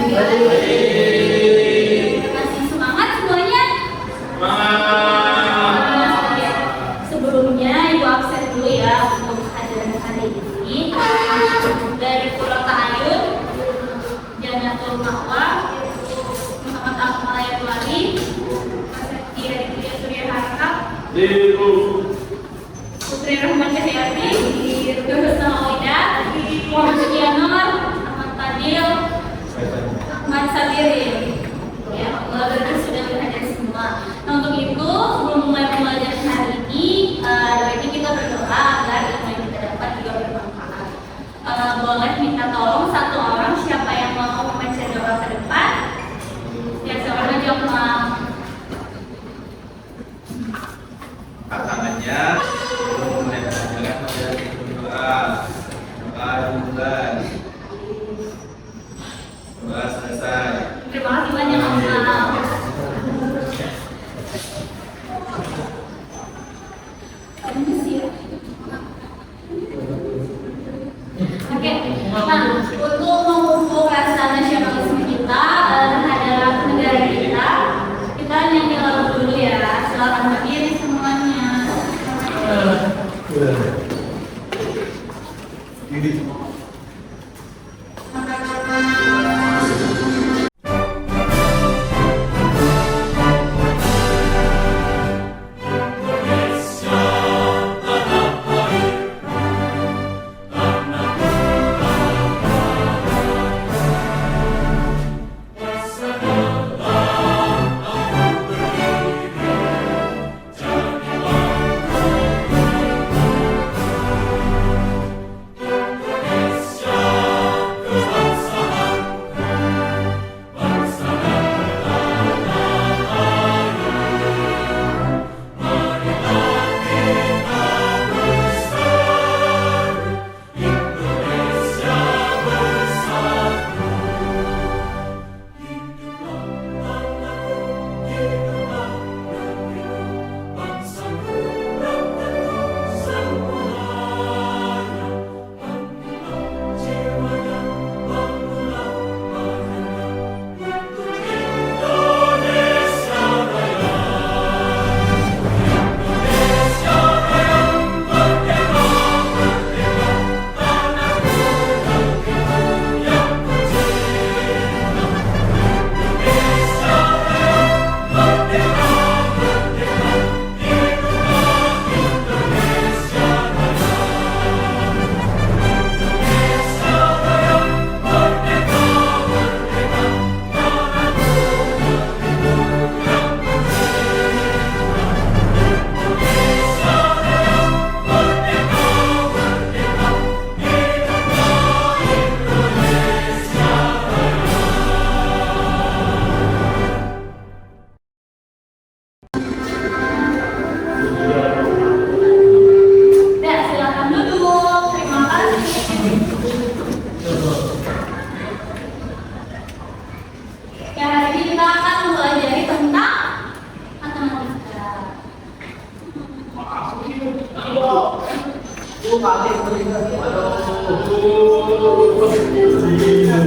Masih semangat semuanya? Sebelumnya Ibu absen dulu ya untuk kehadiran hari ini. Dari Pulau Tahayun, Janatul Ma'wa, Muhammad Al-Malayatwali, Masjid Surya Harkap, Putri Rahman Cahyati, Dr. Samawida, Muhammad Sukianor, Ahmad Fadil, Ahmad Sabirin. Ya, Allah berarti sudah berhadir semua. Nah, untuk itu, sebelum mulai pembelajaran hari ini, baiknya kita berdoa agar ilmu yang kita dapat juga bermanfaat. Boleh minta tolong satu orang siapa yang mau membaca doa ke depan? Ya, seorang jawab mau. Tangannya jangan berdoa doa selesai. Terima kasih banyak Om. Oke, nah untuk memupuk rasa nasionalisme kita terhadap negara kita, kita nyanyi lagu dulu ya. Silakan berdiri semuanya.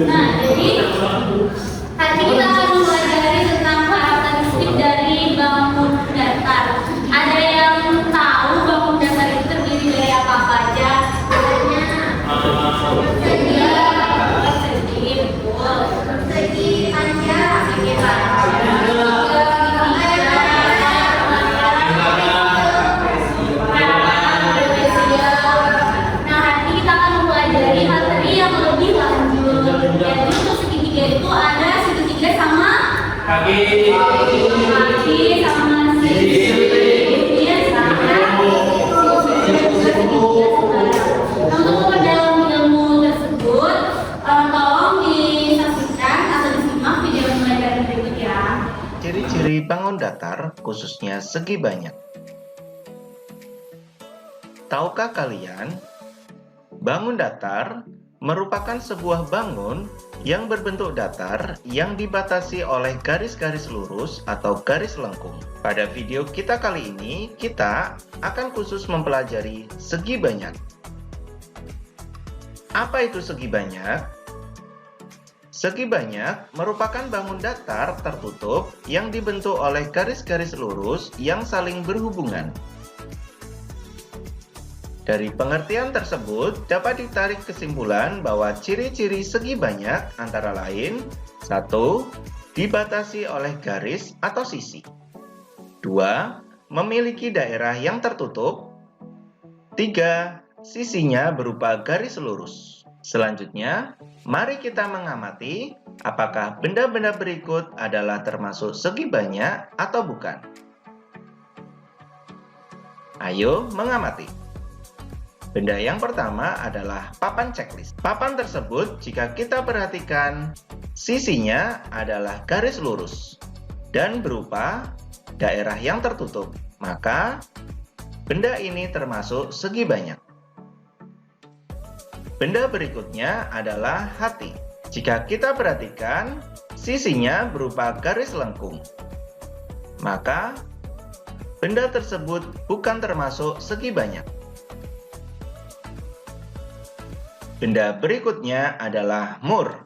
Nah, jadi hari ini kita akan mempelajari tentang karakteristik dari bangun datar. Ada yang tahu bangun datar itu terdiri dari apa aja? Persegi, betul. Persegi panjang, persegi itu ada segitiga sama kaki sama kemudian untuk dalam ilmu tersebut tolong disaksikan atau disimak video pembelajaran berikut ya. Ciri-ciri bangun datar khususnya segi banyak. Tahukah kalian, bangun datar merupakan sebuah bangun yang berbentuk datar yang dibatasi oleh garis-garis lurus atau garis lengkung. Pada video kita kali ini, kita akan khusus mempelajari segi banyak. Apa itu segi banyak? Segi banyak merupakan bangun datar tertutup yang dibentuk oleh garis-garis lurus yang saling berhubungan. Dari pengertian tersebut dapat ditarik kesimpulan bahwa ciri-ciri segi banyak antara lain: 1. Dibatasi oleh garis atau sisi. 2. Memiliki daerah yang tertutup. 3. Sisinya berupa garis lurus. Selanjutnya, mari kita mengamati apakah benda-benda berikut adalah termasuk segi banyak atau bukan. Ayo mengamati. Benda yang pertama adalah papan checklist. Papan tersebut, jika kita perhatikan, sisinya adalah garis lurus dan berupa daerah yang tertutup. Maka, benda ini termasuk segi banyak. Benda berikutnya adalah hati. Jika kita perhatikan, sisinya berupa garis lengkung. Maka, benda tersebut bukan termasuk segi banyak. Benda berikutnya adalah mur.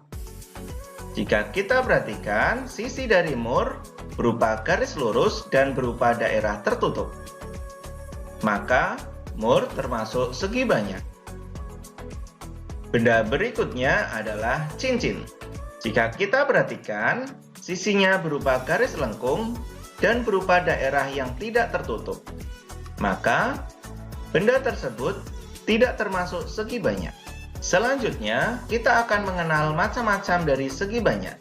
Jika kita perhatikan, sisi dari mur berupa garis lurus dan berupa daerah tertutup. Maka, mur termasuk segi banyak. Benda berikutnya adalah cincin. Jika kita perhatikan, sisinya berupa garis lengkung dan berupa daerah yang tidak tertutup. Maka, benda tersebut tidak termasuk segi banyak. Selanjutnya, kita akan mengenal macam-macam dari segi banyak.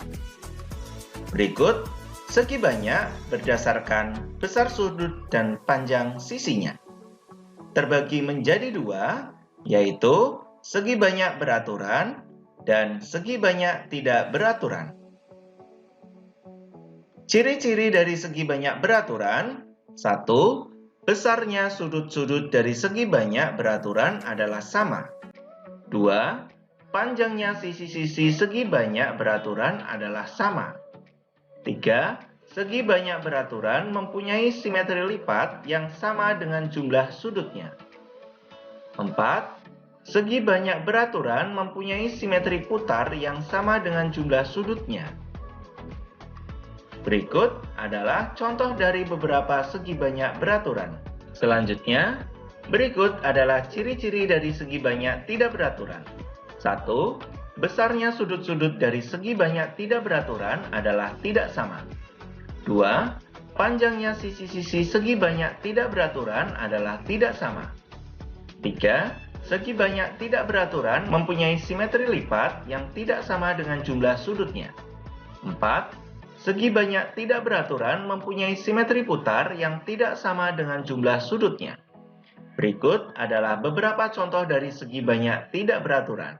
Berikut, segi banyak berdasarkan besar sudut dan panjang sisinya. Terbagi menjadi dua, yaitu segi banyak beraturan dan segi banyak tidak beraturan. Ciri-ciri dari segi banyak beraturan: 1. Besarnya sudut-sudut dari segi banyak beraturan adalah sama. 2. Panjangnya sisi-sisi segi banyak beraturan adalah sama. 3. Segi banyak beraturan mempunyai simetri lipat yang sama dengan jumlah sudutnya. 4. Segi banyak beraturan mempunyai simetri putar yang sama dengan jumlah sudutnya. Berikut adalah contoh dari beberapa segi banyak beraturan. Selanjutnya, berikut adalah ciri-ciri dari segi banyak tidak beraturan. 1. Besarnya sudut-sudut dari segi banyak tidak beraturan adalah tidak sama. 2. Panjangnya sisi-sisi segi banyak tidak beraturan adalah tidak sama. 3. Segi banyak tidak beraturan mempunyai simetri lipat yang tidak sama dengan jumlah sudutnya. 4. Segi banyak tidak beraturan mempunyai simetri putar yang tidak sama dengan jumlah sudutnya. Berikut adalah beberapa contoh dari segi banyak tidak beraturan.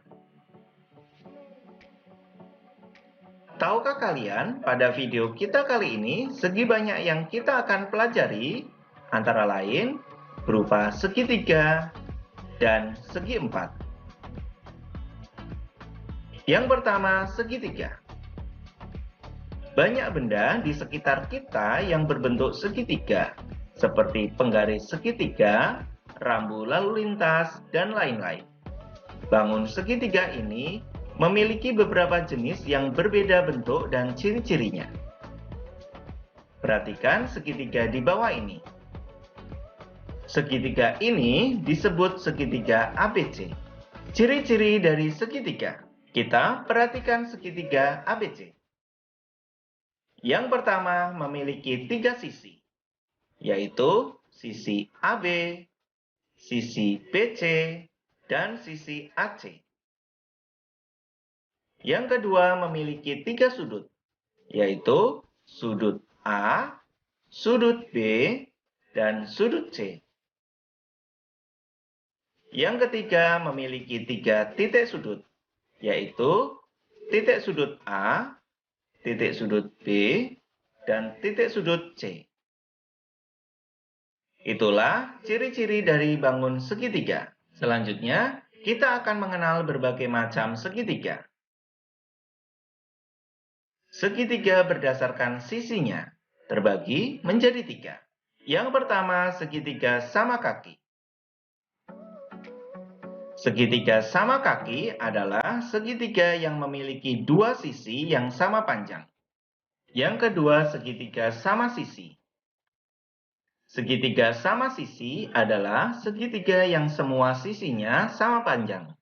Tahukah kalian, pada video kita kali ini, segi banyak yang kita akan pelajari antara lain berupa segitiga dan segi empat. Yang pertama, segitiga. Banyak benda di sekitar kita yang berbentuk segitiga, seperti penggaris segitiga, rambu lalu lintas, dan lain-lain. Bangun segitiga ini memiliki beberapa jenis yang berbeda bentuk dan ciri-cirinya. Perhatikan segitiga di bawah ini. Segitiga ini disebut segitiga ABC. Ciri-ciri dari segitiga. Kita perhatikan segitiga ABC. Yang pertama memiliki 3 sisi, yaitu sisi AB, sisi BC, dan sisi AC. Yang kedua memiliki 3 sudut, yaitu sudut A, sudut B, dan sudut C. Yang ketiga memiliki 3 titik sudut, yaitu titik sudut A, titik sudut B, dan titik sudut C. Itulah ciri-ciri dari bangun segitiga. Selanjutnya, kita akan mengenal berbagai macam segitiga. Segitiga berdasarkan sisinya terbagi menjadi 3. Yang pertama, segitiga sama kaki. Segitiga sama kaki adalah segitiga yang memiliki dua sisi yang sama panjang. Yang kedua, segitiga sama sisi. Segitiga sama sisi adalah segitiga yang semua sisinya sama panjang.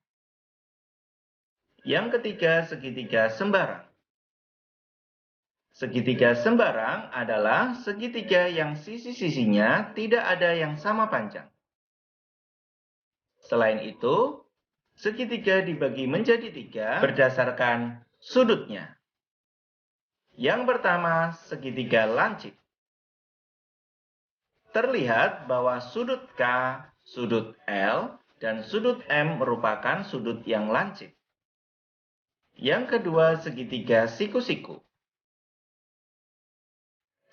Yang ketiga, segitiga sembarang. Segitiga sembarang adalah segitiga yang sisi-sisinya tidak ada yang sama panjang. Selain itu, segitiga dibagi menjadi tiga berdasarkan sudutnya. Yang pertama, segitiga lancip. Terlihat bahwa sudut K, sudut L, dan sudut M merupakan sudut yang lancip. Yang kedua, segitiga siku-siku.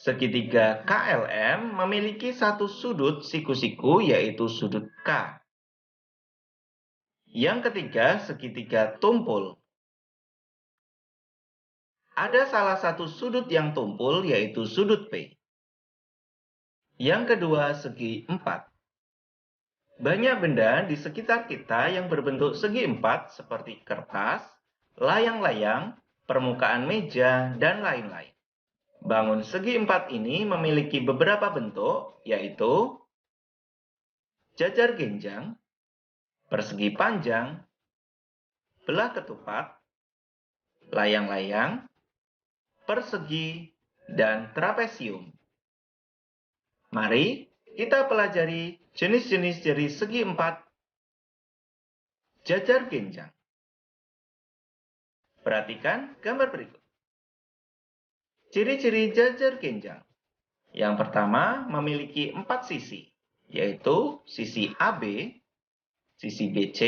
Segitiga KLM memiliki satu sudut siku-siku, yaitu sudut K. Yang ketiga, segitiga tumpul. Ada salah satu sudut yang tumpul, yaitu sudut P. Yang kedua, segi empat. Banyak benda di sekitar kita yang berbentuk segi empat, seperti kertas, layang-layang, permukaan meja, dan lain-lain. Bangun segi empat ini memiliki beberapa bentuk, yaitu jajar genjang, persegi panjang, belah ketupat, layang-layang, persegi, dan trapesium. Mari kita pelajari jenis-jenis dari segi empat jajar genjang. Perhatikan gambar berikut. Ciri-ciri jajar genjang. Yang pertama, memiliki 4 sisi, yaitu sisi AB, sisi BC,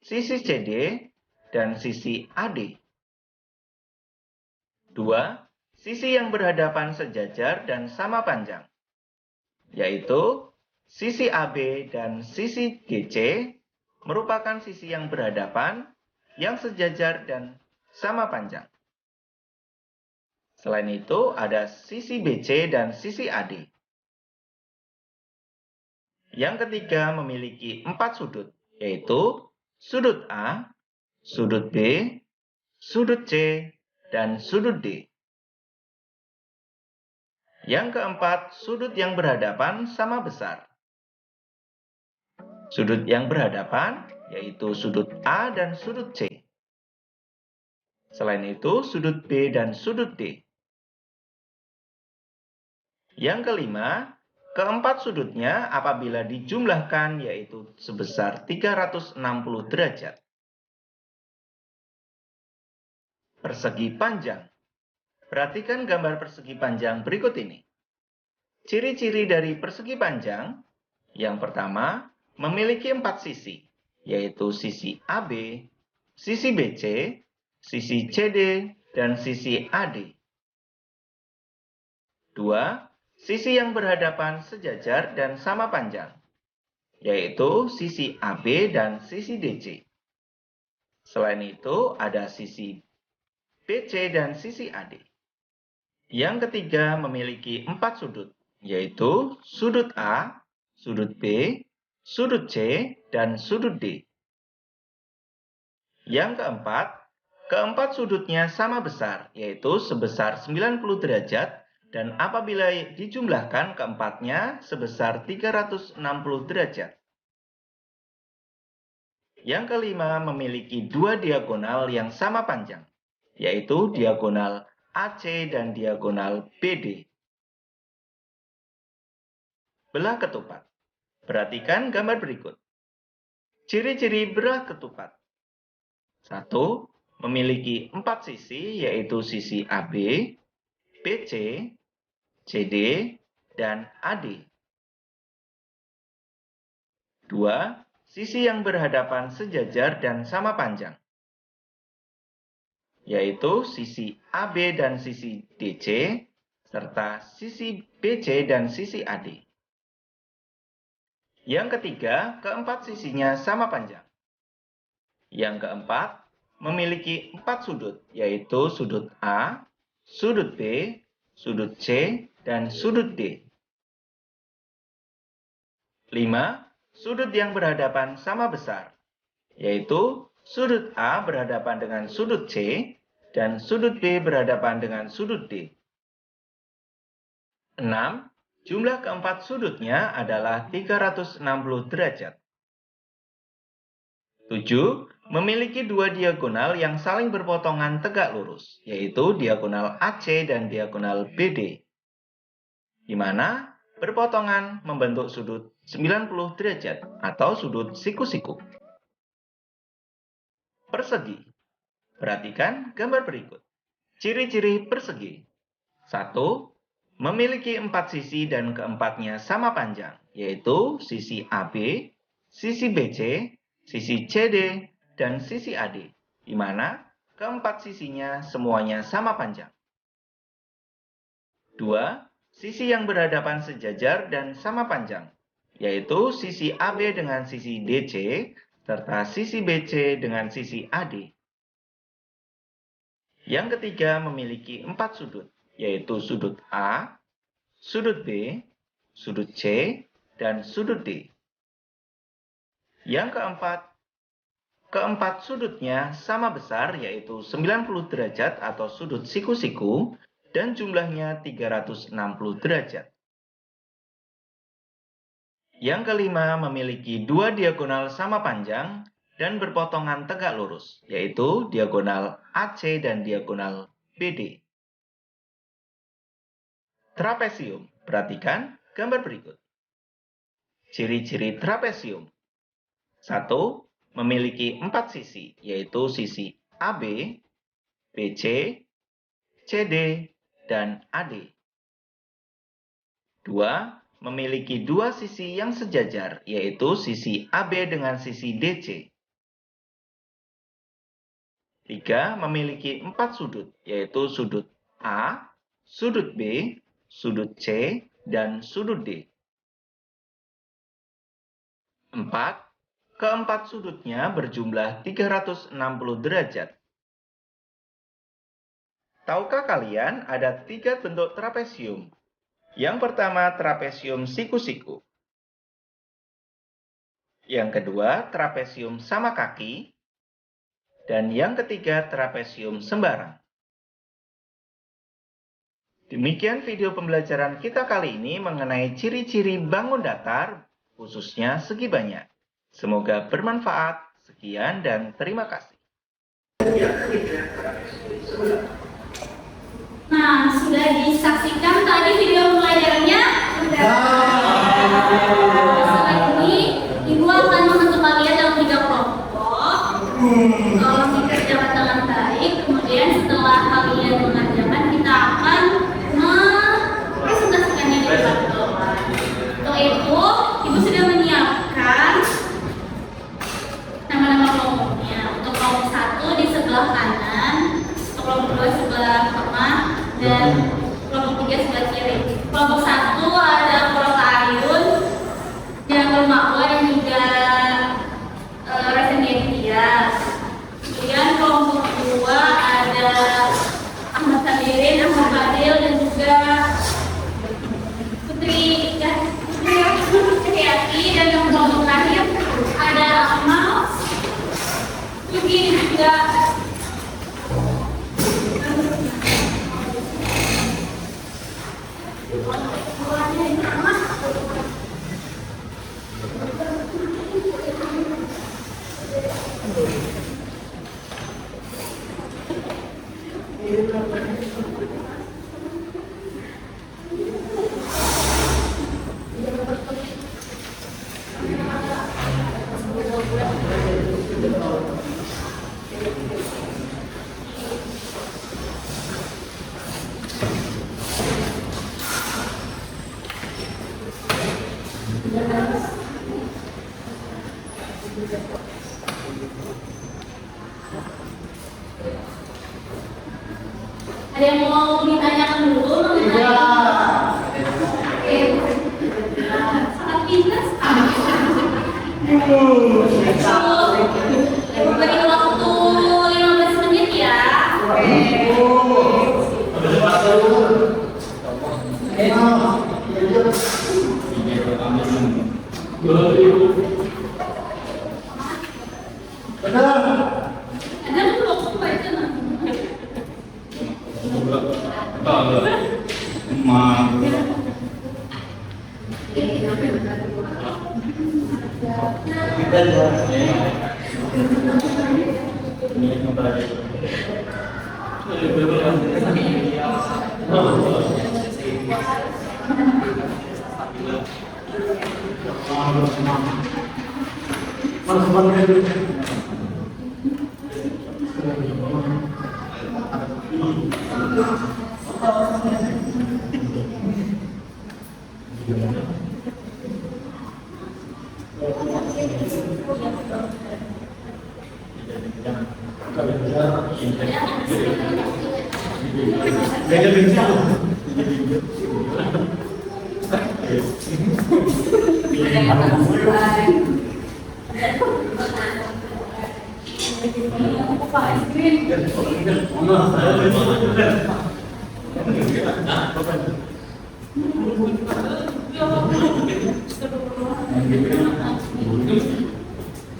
sisi CD, dan sisi AD. 2. Sisi yang berhadapan sejajar dan sama panjang, yaitu sisi AB dan sisi DC merupakan sisi yang berhadapan, yang sejajar dan sama panjang. Selain itu, ada sisi BC dan sisi AD. Yang ketiga, memiliki 4 sudut, yaitu sudut A, sudut B, sudut C, dan sudut D. Yang keempat, sudut yang berhadapan sama besar. Sudut yang berhadapan, yaitu sudut A dan sudut C. Selain itu, sudut B dan sudut D. Yang kelima, keempat sudutnya apabila dijumlahkan yaitu sebesar 360 derajat. Persegi panjang. Perhatikan gambar persegi panjang berikut ini. Ciri-ciri dari persegi panjang. Yang pertama, memiliki 4 sisi, yaitu sisi AB, sisi BC, sisi CD, dan sisi AD. 2. Sisi yang berhadapan sejajar dan sama panjang, yaitu sisi AB dan sisi DC. Selain itu, ada sisi BC dan sisi AD. Yang ketiga, memiliki 4 sudut, yaitu sudut A, sudut B, sudut C, dan sudut D. Yang keempat sudutnya sama besar, yaitu sebesar 90 derajat, dan apabila dijumlahkan keempatnya sebesar 360 derajat. Yang kelima, memiliki 2 diagonal yang sama panjang, yaitu diagonal AC dan diagonal BD. Belah ketupat. Perhatikan gambar berikut. Ciri-ciri belah ketupat. 1. Memiliki 4 sisi, yaitu sisi AB, BC, CD, dan AD. 2. Sisi yang berhadapan sejajar dan sama panjang, yaitu sisi AB dan sisi DC, serta sisi BC dan sisi AD. Yang ketiga, keempat sisinya sama panjang. Yang keempat, memiliki 4 sudut, yaitu sudut A, sudut B, sudut C, dan sudut D. 5. Sudut yang berhadapan sama besar, yaitu sudut A berhadapan dengan sudut C dan sudut B berhadapan dengan sudut D. 6. Jumlah keempat sudutnya adalah 360 derajat. 7. Memiliki dua diagonal yang saling berpotongan tegak lurus, yaitu diagonal AC dan diagonal BD, di mana berpotongan membentuk sudut 90 derajat atau sudut siku-siku. Persegi. Perhatikan gambar berikut. Ciri-ciri persegi. 1. Memiliki 4 sisi dan keempatnya sama panjang, yaitu sisi AB, sisi BC, sisi CD, dan sisi AD, di mana keempat sisinya semuanya sama panjang. 2. Sisi yang berhadapan sejajar dan sama panjang, yaitu sisi AB dengan sisi DC, serta sisi BC dengan sisi AD. Yang ketiga memiliki 4 sudut, yaitu sudut A, sudut B, sudut C, dan sudut D. Yang keempat sudutnya sama besar, yaitu 90 derajat atau sudut siku-siku, dan jumlahnya 360 derajat. Yang kelima memiliki dua diagonal sama panjang dan berpotongan tegak lurus, yaitu diagonal AC dan diagonal BD. Trapesium. Perhatikan gambar berikut. Ciri-ciri trapesium. 1. Memiliki 4 sisi, yaitu sisi AB, BC, CD, dan AD. 2. Memiliki dua sisi yang sejajar, yaitu sisi AB dengan sisi DC. 3. Memiliki 4 sudut, yaitu sudut A, sudut B, sudut C, dan sudut D. 4. Keempat sudutnya berjumlah 360 derajat. Tahukah kalian ada 3 bentuk trapesium? Yang pertama, trapesium siku-siku. Yang kedua, trapesium sama kaki. Dan yang ketiga, trapesium sembarang. Demikian video pembelajaran kita kali ini mengenai ciri-ciri bangun datar, khususnya segi banyak. Semoga bermanfaat. Sekian dan terima kasih. Nah, sudah disaksikan tadi video pembelajarannya? Setelah ini, Ibu akan membentuk kalian dalam 3 kelompok. Kalau dikerjakan dengan baik, kemudian setelah kalian mengerjakan, kita akan mempresentasikannya di depan kelompok. Untuk itu, Ibu sudah menyiapkan nama-nama kelompoknya. Untuk kelompok 1 di sebelah kanan, untuk kelompok 2 sebelah tengah, dan kelompok 3 sebelah kiri. Kelompok 1 ada Purwaka Ayun, Jangan Makwa, dan juga Resendi Dias. Kemudian kelompok 2 ada Ahmad Sabirin, Ahmad Fadil, dan juga Putri Yati. Dan yang kelompok terakhir ada Amal, Yuki, dan juga ada yang mau ditanyakan dulu mengenai sangat pintar beri waktu 15 menit ya.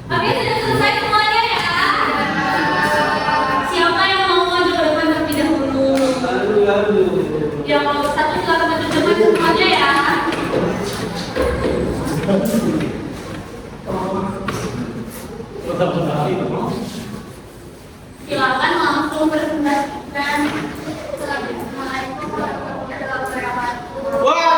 Oke, sudah selesai semuanya ya. Siapa yang mau maju ke depan terlebih dahulu? Yang mau satu silakan maju ke depan semuanya ya. Silakan langsung presentasikan. Assalamualaikum warahmatullahi wabarakatuh. Kami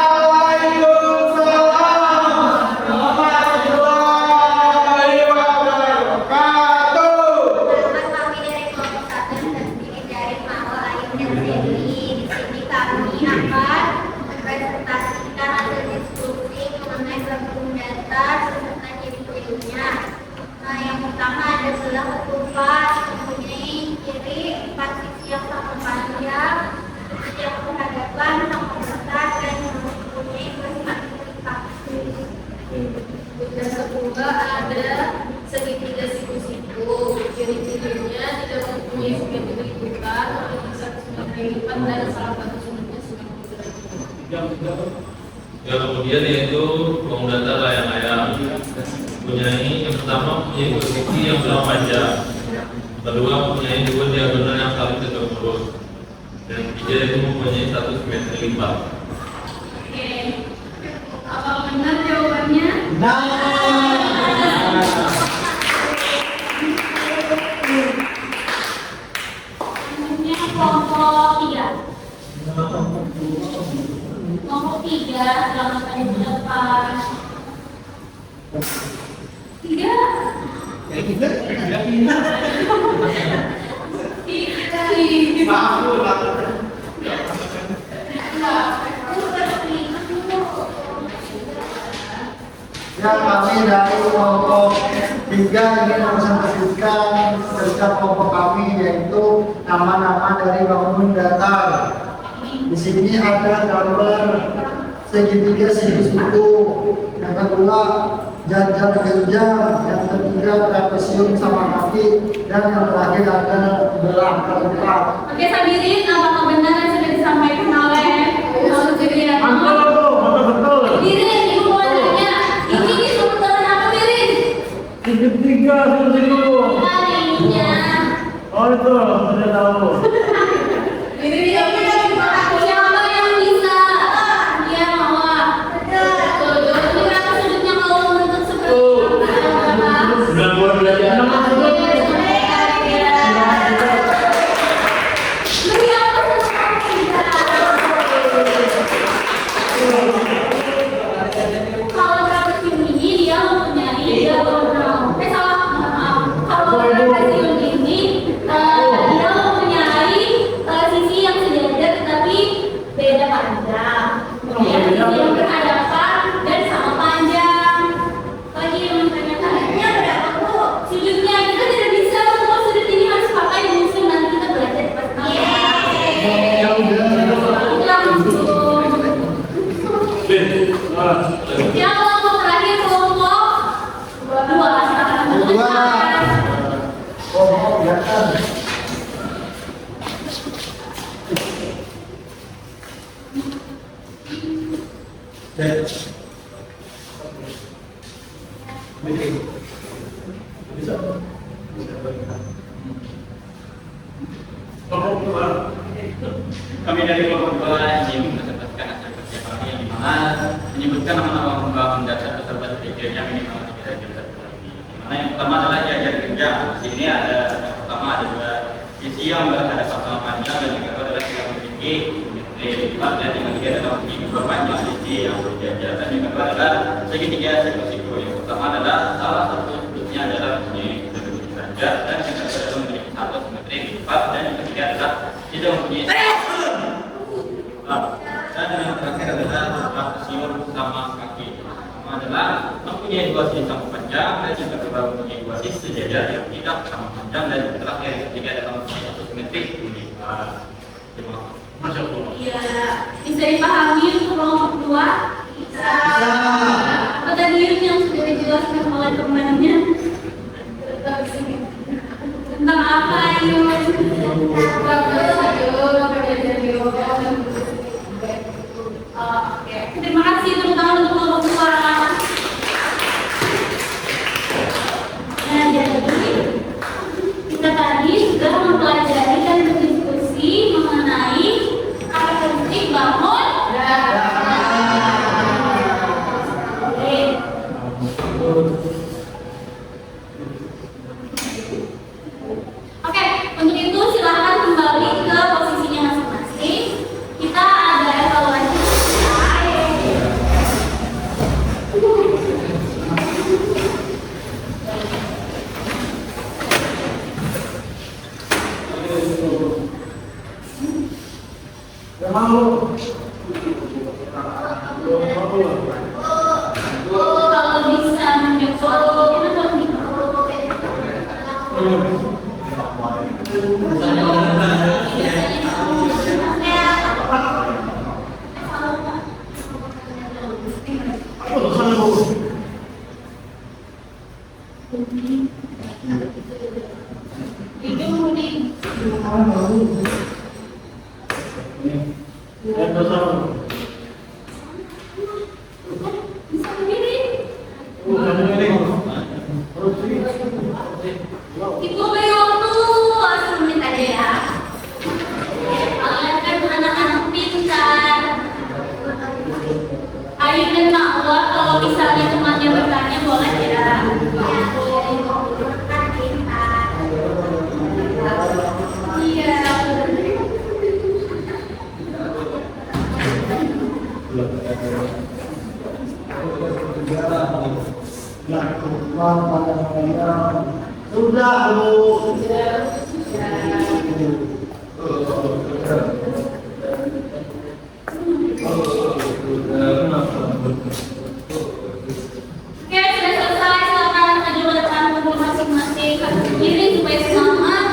dari kelompok 1 terdiri dari Ma'wa Ayu dan Dewi. Di sini kami akan mempresentasikan hasil diskusi mengenai bangun datar beserta ciri-cirinya. Nah, yang pertama adalah ketupat mempunyai ciri 4 sisi yang sama panjang, yang berhadapan sama besar dan mempunyai bersaksi. Yang kedua ada segitiga siku-siku. Ciri-cirinya tidak mempunyai segitiga lingkaran atau bisa sebagai lipat dan salah satu sudutnya sebagai Ya, kemudian yaitu bangun datar layang-layang. Mempunyai yang pertama mempunyai dua sisi yang sama panjang. Kedua mempunyai dua diagonal yang saling tegak lurus. Dan ketiga itu mempunyai satu simetri lipat. Oke. Apa benar jawabannya? Selanjutnya kelompok 3. Kelompok 3 selamat tadi ke depan. 3. Ya, kami dari kelompok 3 ingin mempresentasikan tentang kelompok kami, yaitu nama-nama dari bangunan datar. Di sini ada gambar segitiga siku-siku, yang kedua jajar genjang, yang ketiga trapesium sama kaki, dan yang terakhir ada belah keempat. Oke, Sabirin, apakah benar yang sudah disampaikan oleh Sudiriyatno? Betul. Birin, ibu mau nanya, ini sebutan apa, Birin? Segitiga siku-siku. Harinya. Oh itu, sudah tahu. Birin, siapa yang bisa? Iya, Mama. Betul, jawabannya berapa sudutnya kalau membentuk seperti apa? Kalau trapesium ini dia mempunyai diagonal. Kalau trapesium ini dia mempunyai sisi yang sejajar tetapi beda panjang. Kemudian sisi yang berhadapan dan sama panjang. Lagi yang menanyakannya berapa Bu? Sudutnya kita tidak bisa semua sudut ini harus pakai musuh, nanti kita belajar pas yang kelompok terakhir kelompok 2 silakan menjelaskan. Kelompok datar. Kami dari kelompok 2 ingin menyampaikan hasil kerja kami yang dimana menyebutkan nama-nama pembangun dasar peserta kerjanya minimal 3 dari 1 lagi. Dimana yang pertama adalah jajar kerja. Di sini ada yang pertama adalah visi yang berada pasal panjang dan yang kedua adalah yang memiliki lipat dan yang ketiga adalah memiliki panjang visi yang berjajar dan yang kedua adalah segitiga siku-siku. Yang pertama adalah salah satu bentuknya adalah mempunyai kerja dan yang kedua adalah memiliki satu simetri lipat dan yang ketiga adalah tidak mempunyai dan yang terakhir adalah rasio sama kaki. Pertama adalah mempunyai 2 sisi sama panjang dan yang kedua mempunyai 2 sisi sejajar yang tidak sama panjang dan yang terakhir yang ketiga adalah mempunyai satu simetri lipat. Terima kasih. Iya, bisa dipahami untuk kelompok 2? Bisa. Apa tadi yang sudah dijelaskan oleh temannya? Tentang apa Ayu? Oke, terima kasih terutama untuk kelompok 2. Nah, jadi kita tadi sudah mempelajari dan berdiskusi mengenai karakteristik bangun Oke, untuk itu silakan kembali ke posisinya masing-masing. Kita ada evaluasi. Kalau bisa menjawab bisa sendiri. Ibu beri waktu 10 menit aja ya. Kalian kan anak-anak pintar. Ayu dan Ma'wa kalau misalnya temannya bertanya boleh ya. Iya. Sudah, Bu. Oke, sudah selesai. Silakan maju ke depan kumpul masing-masing. Kaki kiri supaya semangat.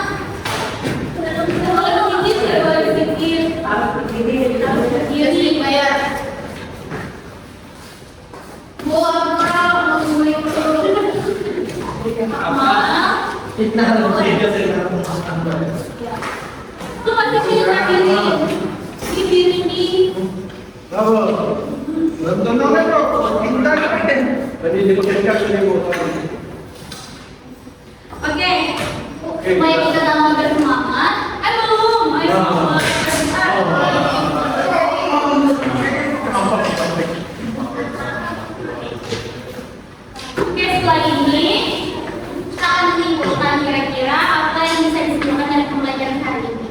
Boleh sedikit ya, boleh sedikit. Kiri supaya. Bu, apa mau itu? Lu masih pintar diri. Diri nih. Oke, supaya kita tambah bersemangat. Belum, ayo semangat. Oke, setelah ini kita akan menyimpulkan kira-kira apa yang bisa disimpulkan dari pembelajaran hari ini.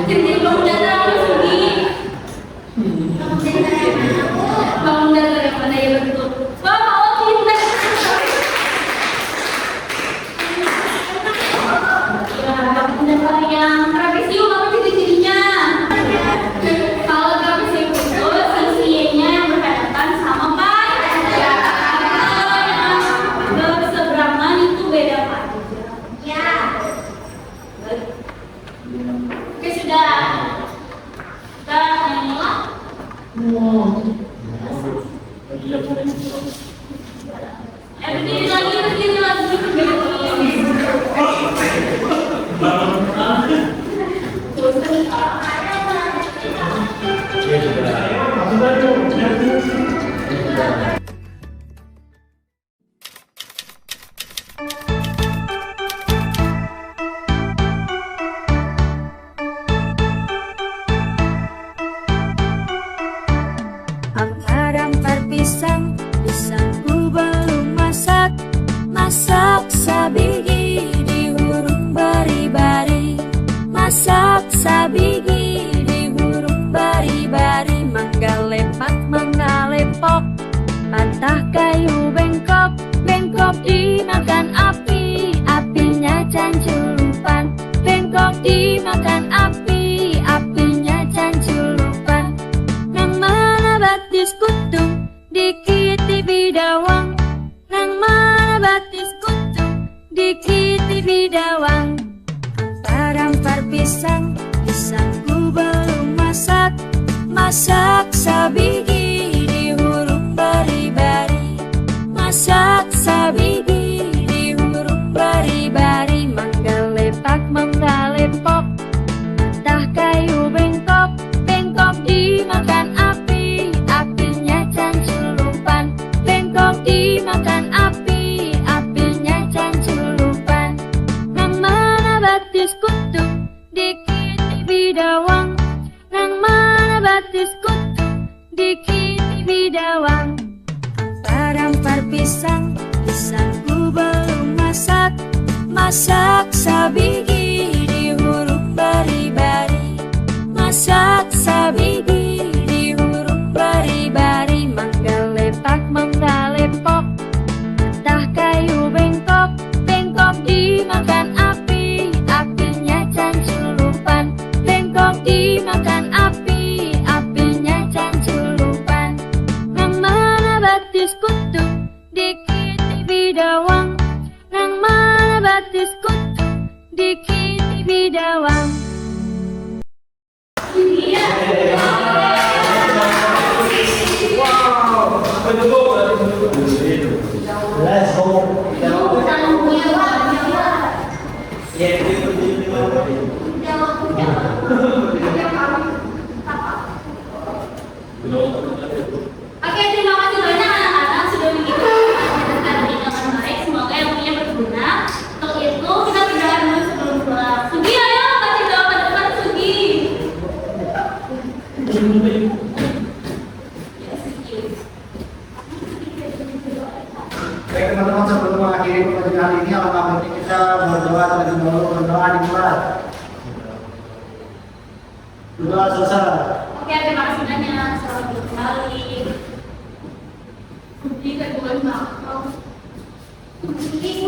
Jadi bangun dasar apa sih? Bangun dasar yang mana ya betul? Wah, mau pintar. Bangun dasar yang trapesium apa ciri-cirinya? Kalau trapesium itu sisinya yang berhadapan sama panjang. Berseberangan itu beda panjang. Ya. Oke, sudah. Kita mulai. Berdiri lagi, berdiri lagi. dikit bidawang, ampar pisang, pisangku belum masak, masak sabigi di huruf bari-bari, masak sabigi di huruf bari-bari, mangga lepak mangga lepok, tah kayu bengkok, bengkok dimakan api, apinya canculupan, bengkok dimakan api, apinya canculupan, nang mana batis kutu dikit bidawang, nang mana batis kutu dikit bidawang, ampar pisang, pisangku belum masak, masak sabigi di huruf bari-bari, masak sabigi di huruf bari-bari, mangga lepak mangga lepok, tah kayu bengkok, bengkok dimakan api, apinya canculupan, bengkok dimakan api, apinya canculupan, nang mana batis kutu dikit bidawang, nang mana batis kutu dikit bidawang. Let's go. Oke, terima kasih banyak anak-anak sudah mengikuti dengan baik. Semoga ilmunya berguna. Untuk itu kita berdoa dulu sebelum pulang. Sugi, ayo kasih doa ke depan, Sugi. Baik teman-teman, sebelum mengakhiri pembelajaran ini, alangkah baiknya kita berdoa terlebih dahulu. Berdoa dimulai. Berdoa selesai. Oke, terima kasih banyak. Selamat kembali. Sugi kedua maaf. Ibu